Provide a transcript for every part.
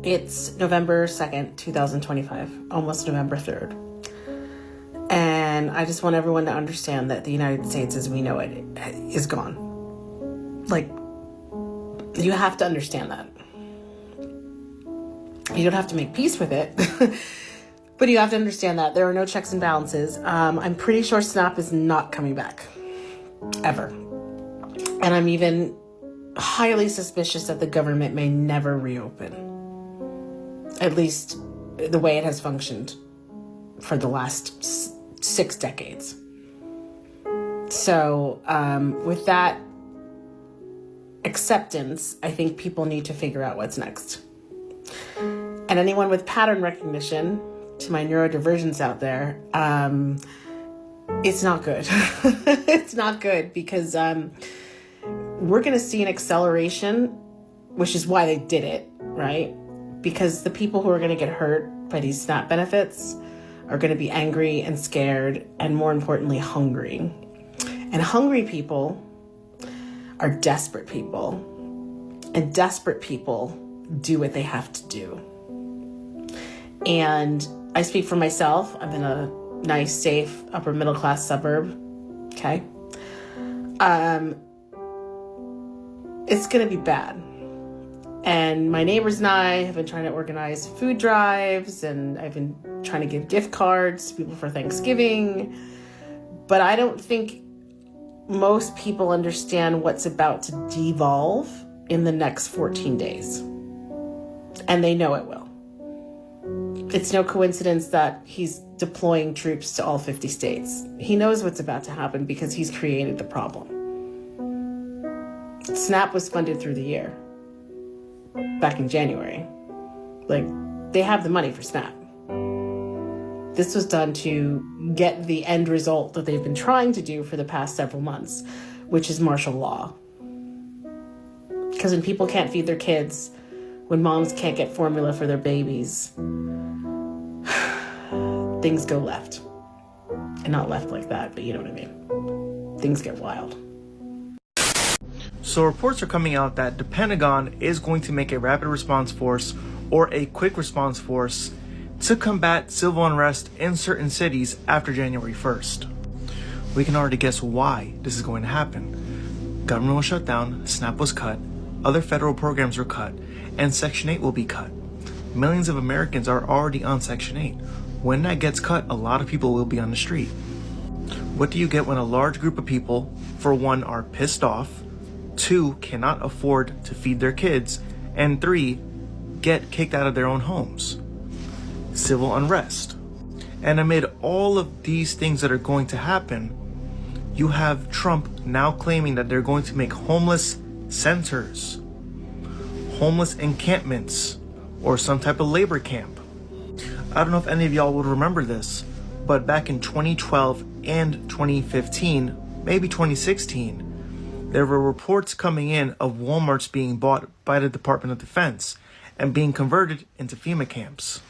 It's November 2nd, 2025, almost November 3rd. And I just want everyone to understand that the United States as we know it is gone. Like, you have to understand that. You don't have to make peace with it, but you have to understand that there are no checks and balances. I'm pretty sure SNAP is not coming back, ever. And I'm even highly suspicious that the government may never reopen. At least the way it has functioned for the last 6 decades. So with that acceptance, I think people need to figure out what's next. And anyone with pattern recognition, to my neurodivergents out there, it's not good. It's not good because we're going to see an acceleration, which is why they did it, right? Because the people who are going to get hurt by these SNAP benefits are going to be angry and scared and, more importantly, hungry. And hungry people are desperate people. And desperate people do what they have to do. And I speak for myself. I'm in a nice, safe, upper middle class suburb. Okay. It's going to be bad. And my neighbors and I have been trying to organize food drives, and I've been trying to give gift cards to people for Thanksgiving. But I don't think most people understand what's about to devolve in the next 14 days. And they know it will. It's no coincidence that he's deploying troops to all 50 states. He knows what's about to happen because he's created the problem. SNAP was funded through the year. Back in January. Like, they have the money for SNAP. This was done to get the end result that they've been trying to do for the past several months, which is martial law. Because when people can't feed their kids, when moms can't get formula for their babies, things go left. And not left like that, but you know what I mean. Things get wild. So reports are coming out that the Pentagon is going to make a rapid response force or a quick response force to combat civil unrest in certain cities after January 1st. We can already guess why this is going to happen. Government was shut down, SNAP was cut, other federal programs were cut, and Section 8 will be cut. Millions of Americans are already on Section 8. When that gets cut, a lot of people will be on the street. What do you get when a large group of people, for one, are pissed off, 2, cannot afford to feed their kids, and 3, get kicked out of their own homes? Civil unrest. And amid all of these things that are going to happen, you have Trump now claiming that they're going to make homeless centers, homeless encampments, or some type of labor camp. I don't know if any of y'all would remember this, but back in 2012 and 2015, maybe 2016, there were reports coming in of Walmarts being bought by the Department of Defense and being converted into FEMA camps.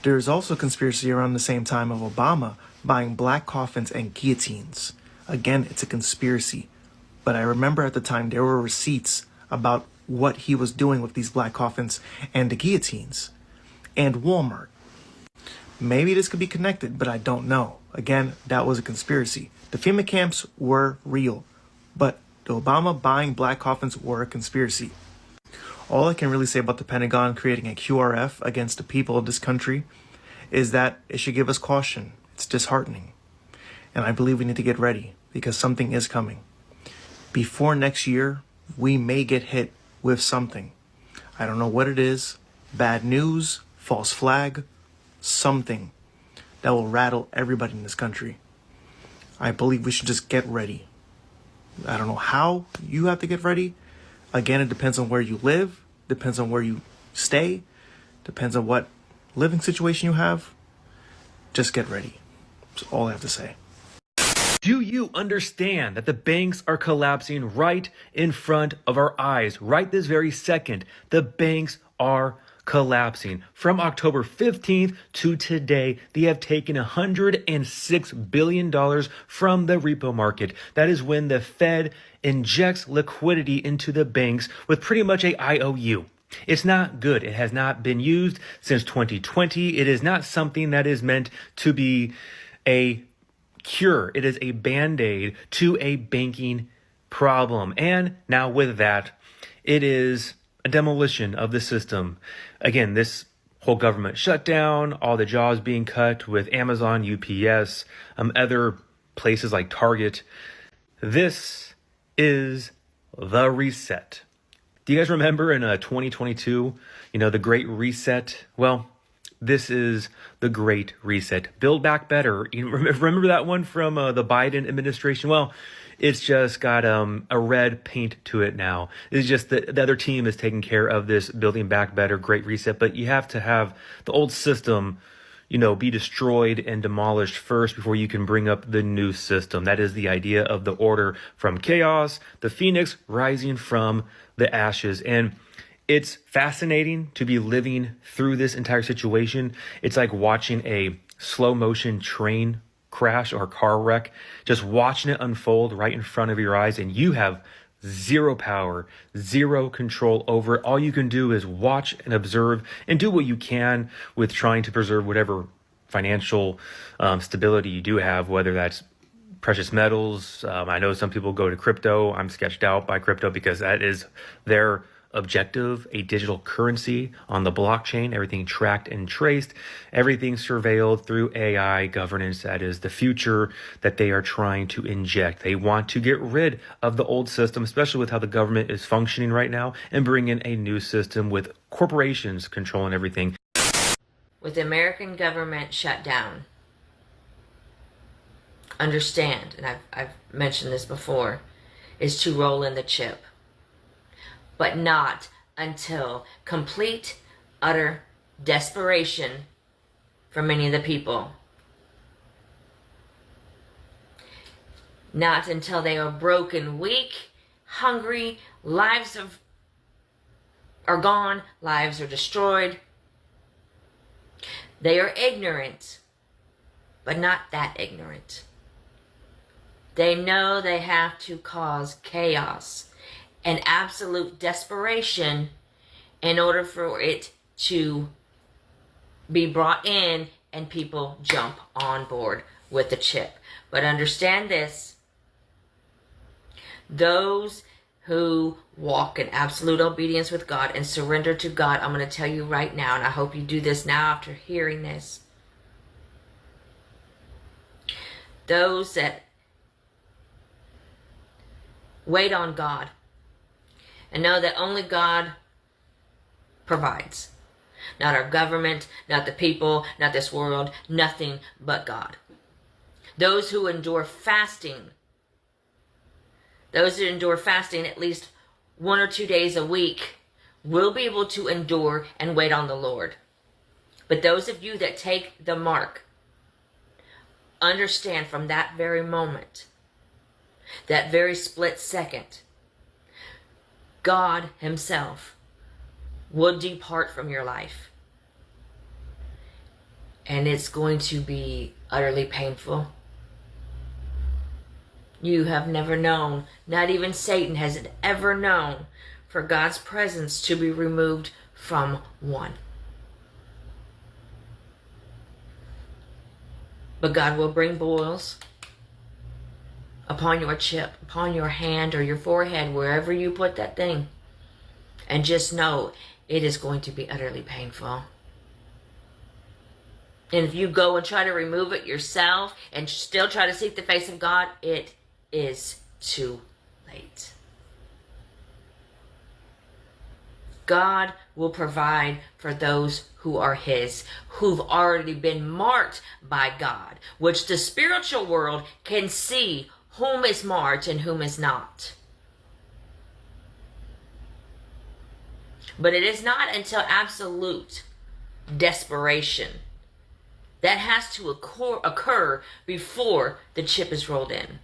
There is also a conspiracy around the same time of Obama buying black coffins and guillotines. Again, it's a conspiracy. But I remember at the time there were receipts about what he was doing with these black coffins and the guillotines. And Walmart. Maybe this could be connected, but I don't know. Again, that was a conspiracy. The FEMA camps were real. But the Obama buying black coffins were a conspiracy. All I can really say about the Pentagon creating a QRF against the people of this country is that it should give us caution. It's disheartening. And I believe we need to get ready because something is coming. Before next year, we may get hit with something. I don't know what it is. Bad news, false flag, something that will rattle everybody in this country. I believe we should just get ready. I don't know how you have to get ready. Again, it depends on where you live, depends on where you stay, depends on what living situation you have. Just get ready. That's all I have to say. Do you understand that the banks are collapsing right in front of our eyes? Right this very second, the banks are collapsing. From October 15th to today, they have taken $106 billion from the repo market. That is when the Fed injects liquidity into the banks with pretty much a IOU. It's not good. It has not been used since 2020. It is not something that is meant to be a cure. It is a band-aid to a banking problem. And now with that, it is a demolition of the system. Again, this whole government shutdown, all the jobs being cut with Amazon, UPS, other places like Target. This is the reset. Do you guys remember in 2022, the Great Reset? Well, this is the Great Reset. Build back better. You remember that one from the Biden administration? Well, it's just got a red paint to it now. It's just that the other team is taking care of this building back better, Great Reset. But you have to have the old system, be destroyed and demolished first before you can bring up the new system. That is the idea of the order from chaos, the phoenix rising from the ashes. And it's fascinating to be living through this entire situation. It's like watching a slow motion train crash or car wreck, just watching it unfold right in front of your eyes, and you have zero power, zero control over it. All you can do is watch and observe and do what you can with trying to preserve whatever financial stability you do have, whether that's precious metals. I know some people go to crypto. I'm sketched out by crypto because that is their objective, a digital currency on the blockchain, everything tracked and traced, everything surveilled through AI governance. That is the future that they are trying to inject. They want to get rid of the old system, especially with how the government is functioning right now, and bring in a new system with corporations controlling everything. With the American government shut down, understand, and I've mentioned this before, is to roll in the chip. But not until complete, utter desperation for many of the people. Not until they are broken, weak, hungry, lives are gone, lives are destroyed. They are ignorant, but not that ignorant. They know they have to cause chaos and absolute desperation in order for it to be brought in and people jump on board with the chip. But understand this, those who walk in absolute obedience with God and surrender to God, I'm going to tell you right now, and I hope you do this now after hearing this, those that wait on God and know that only God provides. Not our government, not the people, not this world, nothing but God. Those who endure fasting, those that endure fasting at least 1 or 2 days a week will be able to endure and wait on the Lord. But those of you that take the mark, understand from that very moment, that very split second, God himself will depart from your life. And it's going to be utterly painful. You have never known, not even Satan has it ever known, for God's presence to be removed from one. But God will bring boils upon your chip, upon your hand or your forehead, wherever you put that thing. And just know it is going to be utterly painful. And if you go and try to remove it yourself and still try to seek the face of God, it is too late. God will provide for those who are his, who've already been marked by God, which the spiritual world can see whom is marked and whom is not. But it is not until absolute desperation that has to occur before the chip is rolled in.